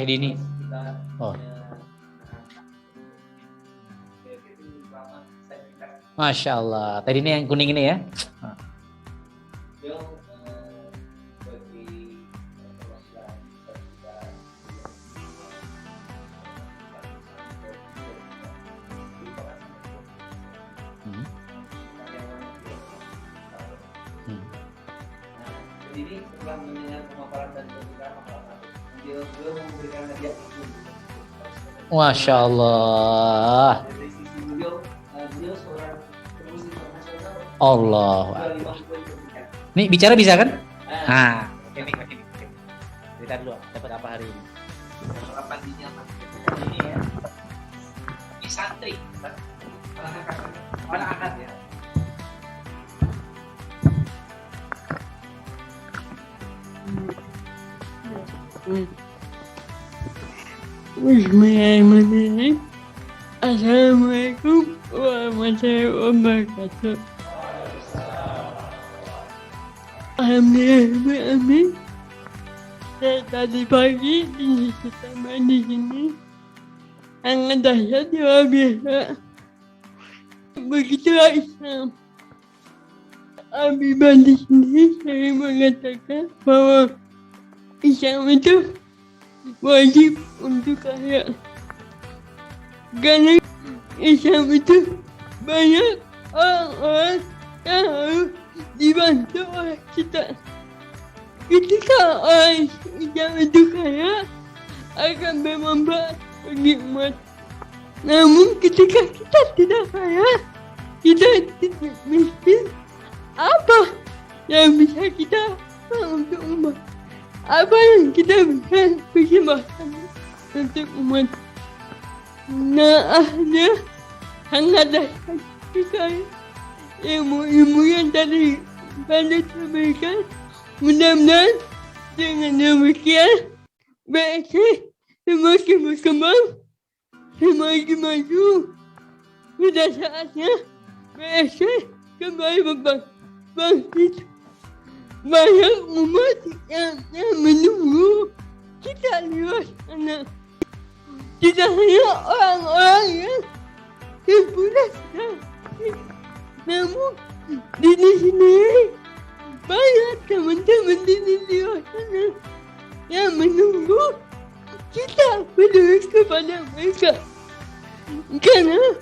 Teh Dini. Oh. Masya Allah. Teh Dini yang kuning ini ya. Jadi setelah mendengar pemaparan dan pembicaraan beliau memberikan hadiah itu. Masya Allah. Dari sisi beliau seorang penulis internasional. Allah. Nih bicara bisa kan? Nah, ini. Cerita dulu, dapat apa hari ini? Harapan dinyaman ini ya. Ini santri, anak angkat ya. Bismillahirrahmanirrahim. Assalamualaikum warahmatullahi wabarakatuh. Alhamdulillah. Saya tadi pagi di taman di sini sangat dahsyat luar biasa. Begitulah Islam. Habibah di sini saya mengatakan bahwa Islam itu wajib untuk kaya. Karena Islam itu banyak orang-orang yang harus dibantu oleh kita. Ketika orang Islam itu kaya, akan bermanfaat bagi umat. Namun ketika kita tidak kaya, kita tidak miskin, apa yang bisa kita lakukan untuk umat? Apa yang kita bisa persembahkan untuk umat? Ada sangat dahsyat sekali ilmu-ilmu yang tadi pada sampaikan. Mudah-mudahan dengan demikian BSC semakin berkembang, semakin maju. Sudah saatnya BSC kembali berbangkit. Banyak umat yang menunggu kita luar sana. Tidak hanya orang-orang yang sudah sakit, namun di sini banyak teman-teman di luar sana yang menunggu kita peduli kepada mereka. Karena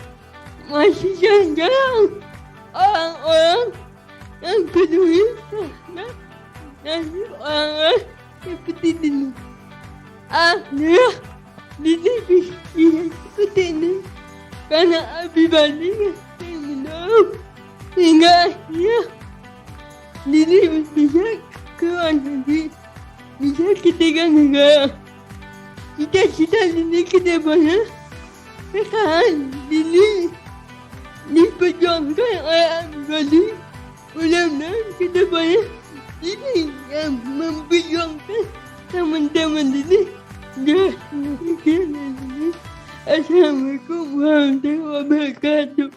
masih jarang orang-orang yang peduli terhadap orang-orang seperti ini. Alhamdulillah Dini bisa seperti ini karena pribadi yang menolong hingga akhirnya Dini bisa keluar negeri, bisa ke 3 negara. Cita-cita Dini ke depannya sekarang Dini diperjuangkan oleh pribadi. Mudah-mudahan ke depannya ini yang memperjuangkan teman-teman ini. Assalamualaikum warahmatullahi wabarakatuh.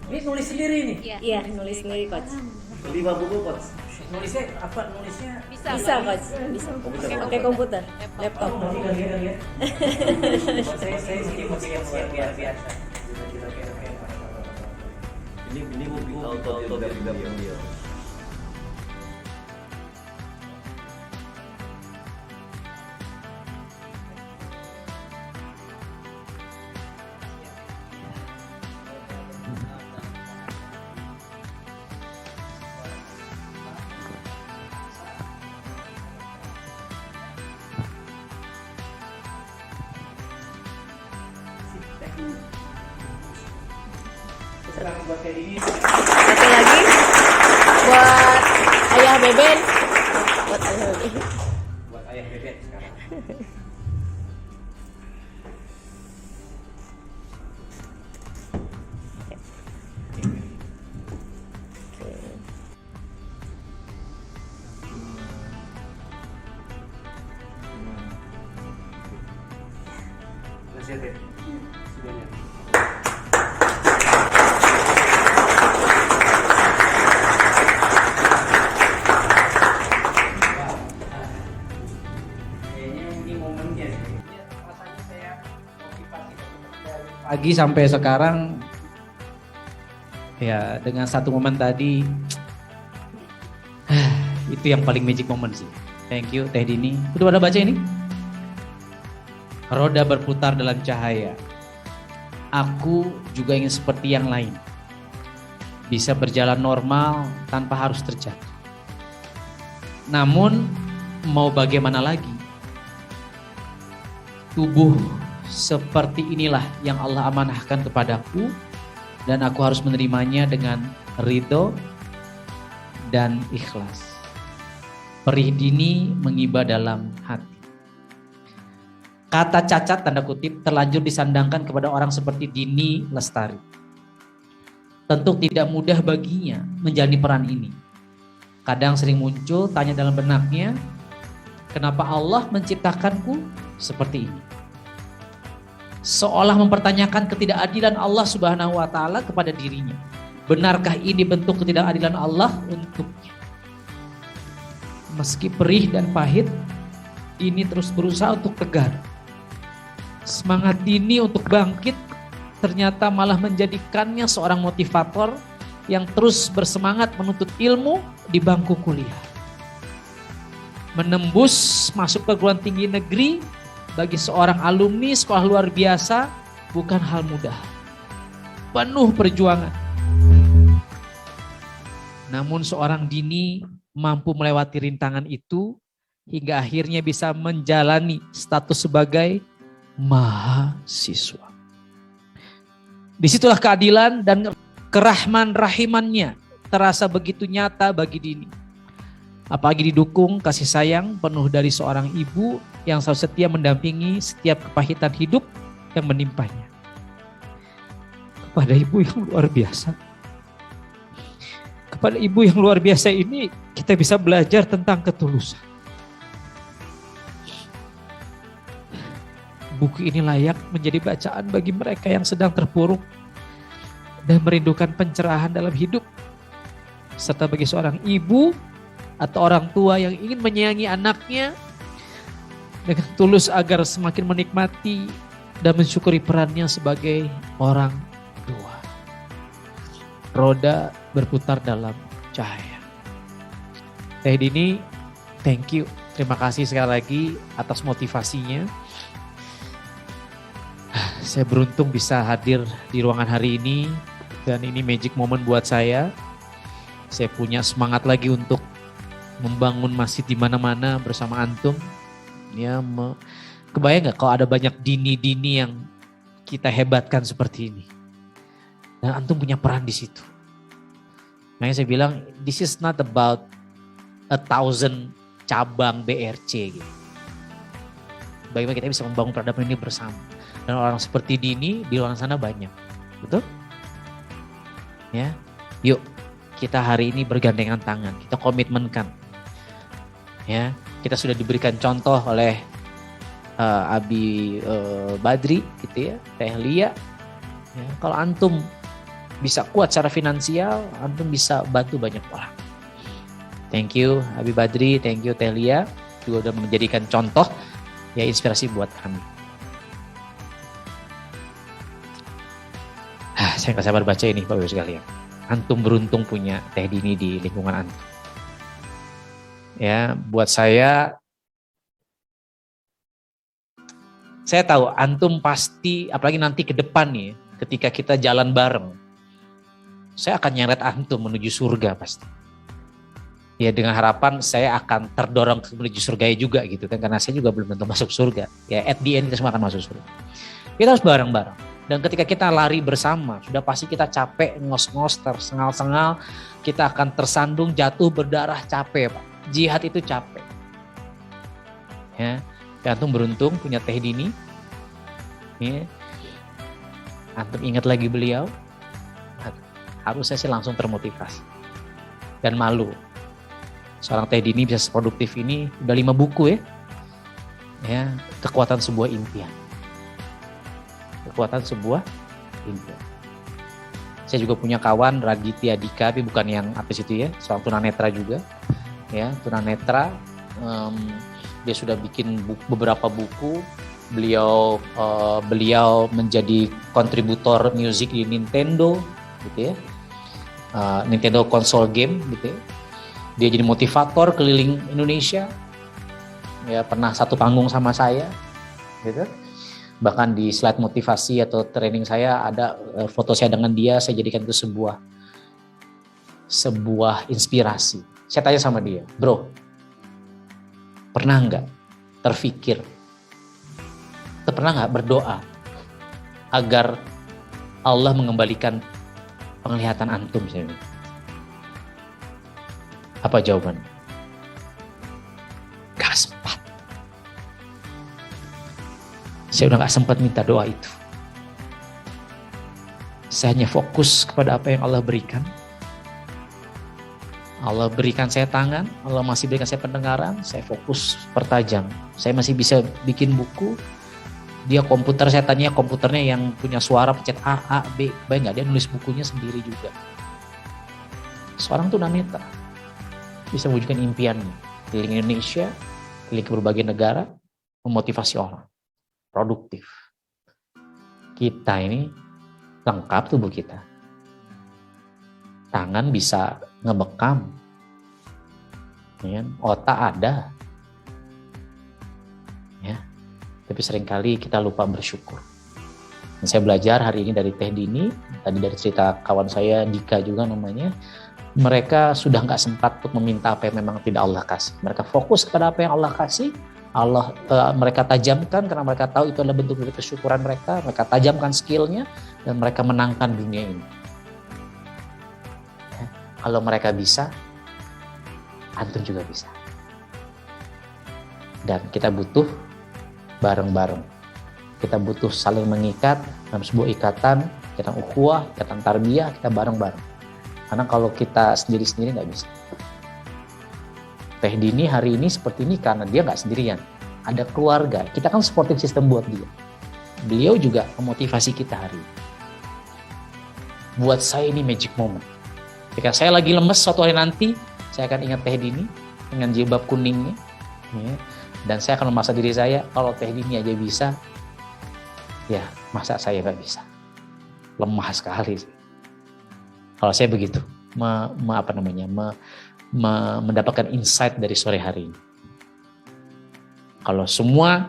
Ini nulis sendiri nih? Iya, nulis sendiri coach. 5 buku coach. Nulisnya apa? Nulisnya Bisa coach, bisa. Pakai komputer, laptop. Saya sini pakai yang luar biasa. Ini buku autobiografi beliau. Satu lagi buat ayah Beben. Buat ayah Beben. Buat ayah bebek sekarang. Terima kasih, Teh. Sudahnya. Iya, rasanya saya motivasi dari Pagi sampai sekarang ya dengan satu momen tadi itu yang paling magic moment sih. Thank you Teh Dini. Udah pada baca ini? Roda berputar dalam cahaya. Aku juga ingin seperti yang lain. Bisa berjalan normal tanpa harus terjatuh. Namun mau bagaimana lagi? Tubuh seperti inilah yang Allah amanahkan kepadaku dan aku harus menerimanya dengan ridho dan ikhlas. Perih dini mengiba dalam hati. Kata cacat tanda kutip terlanjur disandangkan kepada orang seperti Dini Lestari. Tentu tidak mudah baginya menjalani peran ini. Kadang sering muncul tanya dalam benaknya, kenapa Allah menciptakanku seperti ini? Seolah mempertanyakan ketidakadilan Allah Subhanahu wa taala kepada dirinya. Benarkah ini bentuk ketidakadilan Allah untuknya? Meski perih dan pahit, ini terus berusaha untuk tegar. Semangat Dini untuk bangkit ternyata malah menjadikannya seorang motivator yang terus bersemangat menuntut ilmu di bangku kuliah. Menembus masuk perguruan tinggi negeri bagi seorang alumni sekolah luar biasa bukan hal mudah. Penuh perjuangan. Namun seorang Dini mampu melewati rintangan itu hingga akhirnya bisa menjalani status sebagai mahasiswa. Disitulah keadilan dan kerahman rahimannya terasa begitu nyata bagi Dini. Apalagi didukung kasih sayang penuh dari seorang ibu yang selalu setia mendampingi setiap kepahitan hidup yang menimpanya. Kepada ibu yang luar biasa. Kepada ibu yang luar biasa ini kita bisa belajar tentang ketulusan. Buku ini layak menjadi bacaan bagi mereka yang sedang terpuruk dan merindukan pencerahan dalam hidup. Serta bagi seorang ibu atau orang tua yang ingin menyayangi anaknya dengan tulus agar semakin menikmati dan mensyukuri perannya sebagai orang tua. Roda berputar dalam cahaya. Teh Dini, thank you. Terima kasih sekali lagi atas motivasinya. Saya beruntung bisa hadir di ruangan hari ini dan ini magic moment buat saya. Saya punya semangat lagi untuk membangun masjid di mana-mana bersama antum. Ya, kebayang nggak kalau ada banyak Dini-Dini yang kita hebatkan seperti ini. Dan antum punya peran di situ. Makanya saya bilang, this is not about 1,000 cabang BRC gitu. Bagaimana kita bisa membangun peradaban ini bersama. Dan orang seperti Dini di luar sana banyak. Betul? Ya. Yuk, kita hari ini bergandengan tangan, kita komitmenkan. Ya, kita sudah diberikan contoh oleh Abi Badri gitu ya, Teh Lia. Ya, kalau antum bisa kuat secara finansial, antum bisa bantu banyak orang. Thank you Abi Badri, thank you Teh Lia, juga sudah menjadikan contoh ya, inspirasi buat kami. Saya nggak sabar baca ini Bapak Ibu sekalian. Antum beruntung punya Teh Dini di lingkungan antum. Ya, buat saya tahu antum pasti, apalagi nanti ke depan nih, ketika kita jalan bareng, saya akan nyeret antum menuju surga pasti. Ya, dengan harapan saya akan terdorong menuju surga juga gitu kan, karena saya juga belum tentu masuk surga. Ya, at the end kita semua akan masuk surga. Kita harus bareng-bareng. Dan ketika kita lari bersama, sudah pasti kita capek, ngos-ngos, tersengal-sengal, kita akan tersandung, jatuh, berdarah, capek Pak. Jihad itu capek. Ya, antum beruntung punya Teh Dini. Ya. Antum ingat lagi beliau, harusnya sih langsung termotivasi. Dan malu. Seorang Teh Dini bisa seproduktif ini, udah 5 buku ya. Ya, kekuatan sebuah impian. Kekuatan sebuah impian. Saya juga punya kawan Raditya Dika, tapi bukan yang artis itu ya, seorang tunanetra juga. Ya, tunanetra dia sudah bikin beberapa buku. Beliau menjadi kontributor musik di Nintendo, gitu ya. Nintendo console game, gitu ya. Dia jadi motivator keliling Indonesia. Ya, pernah satu panggung sama saya, gitu. Bahkan di slide motivasi atau training saya ada foto saya dengan dia. Saya jadikan itu sebuah inspirasi. Saya tanya sama dia, bro, pernah nggak berdoa agar Allah mengembalikan penglihatan antum? Saya bilang. Apa jawaban? Gak sempat. Saya udah gak sempat minta doa itu. Saya hanya fokus kepada apa yang Allah berikan. Allah berikan saya tangan, Allah masih berikan saya pendengaran, saya fokus pertajam. Saya masih bisa bikin buku. Dia komputer, saya tanya komputernya yang punya suara pencet A, B. Baik nggak? Dia nulis bukunya sendiri juga. Seorang tunanetra bisa mewujudkan impiannya. Keliling Indonesia, keliling ke berbagai negara, memotivasi orang. Produktif. Kita ini lengkap tubuh kita. Tangan bisa ngebekam, ya, otak ada, ya. Tapi seringkali kita lupa bersyukur. Dan saya belajar hari ini dari Teh Dini, tadi dari cerita kawan saya Dika juga namanya. Mereka sudah nggak sempat untuk meminta apa yang memang tidak Allah kasih. Mereka fokus kepada apa yang Allah kasih. Mereka tajamkan karena mereka tahu itu adalah bentuk dari kesyukuran mereka. Mereka tajamkan skillnya dan mereka menangkan dunia ini. Kalau mereka bisa, antum juga bisa. Dan kita butuh bareng-bareng. Kita butuh saling mengikat dalam sebuah ikatan ukhuwah, ikatan tarbiyah, kita bareng-bareng. Karena kalau kita sendiri-sendiri nggak bisa. Teh Dini hari ini seperti ini karena dia nggak sendirian. Ada keluarga. Kita kan supporting system buat dia. Beliau juga memotivasi kita hari ini. Buat saya ini magic moment. Ketika saya lagi lemes suatu hari nanti, saya akan ingat Teh Dini dengan jilbab kuningnya. Ya. Dan saya akan memaksa diri saya, kalau Teh Dini aja bisa, ya masa saya nggak bisa. Lemah sekali. Kalau saya begitu, mendapatkan insight dari sore hari ini. Kalau semua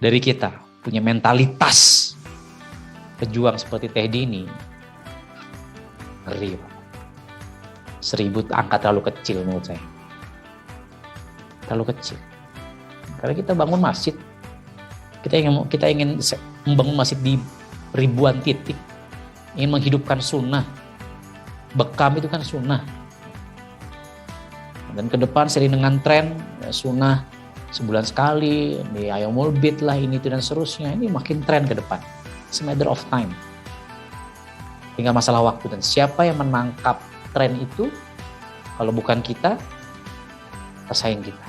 dari kita punya mentalitas pejuang seperti Teh Dini, ngeri. 1000 angka terlalu kecil menurut saya. Terlalu kecil. Karena kita bangun masjid, kita ingin membangun masjid di ribuan titik, ingin menghidupkan sunnah. Bekam itu kan sunnah. Dan ke depan sering dengan tren sunnah sebulan sekali, di Ayamul Bid lah, ini itu dan seterusnya. Ini makin tren ke depan. It's a matter of time. Tinggal masalah waktu, dan siapa yang menangkap tren itu, kalau bukan kita, pesaing kita.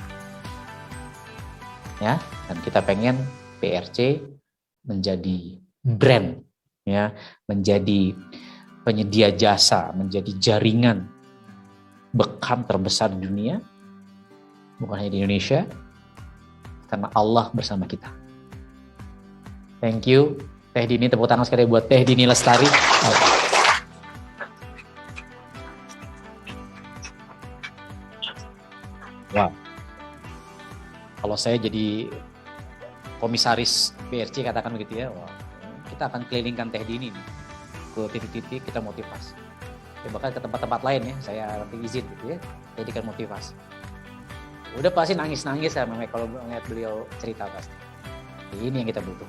Ya, dan kita pengen PRC menjadi brand, ya, menjadi penyedia jasa, menjadi jaringan bekam terbesar di dunia, bukan hanya di Indonesia, karena Allah bersama kita. Thank you, Teh Dini. Tepuk tangan sekali buat Teh Dini Lestari. Wow. Kalau saya jadi komisaris PRC katakan begitu ya, wow, kita akan kelilingkan Teh Dini nih, ke titik-titik kita motivasi. Ya, bahkan ke tempat-tempat lain ya, saya nanti izin gitu ya, jadikan motivasi. Udah pasti nangis-nangis ya memang kalau melihat beliau cerita pasti. Ini yang kita butuh.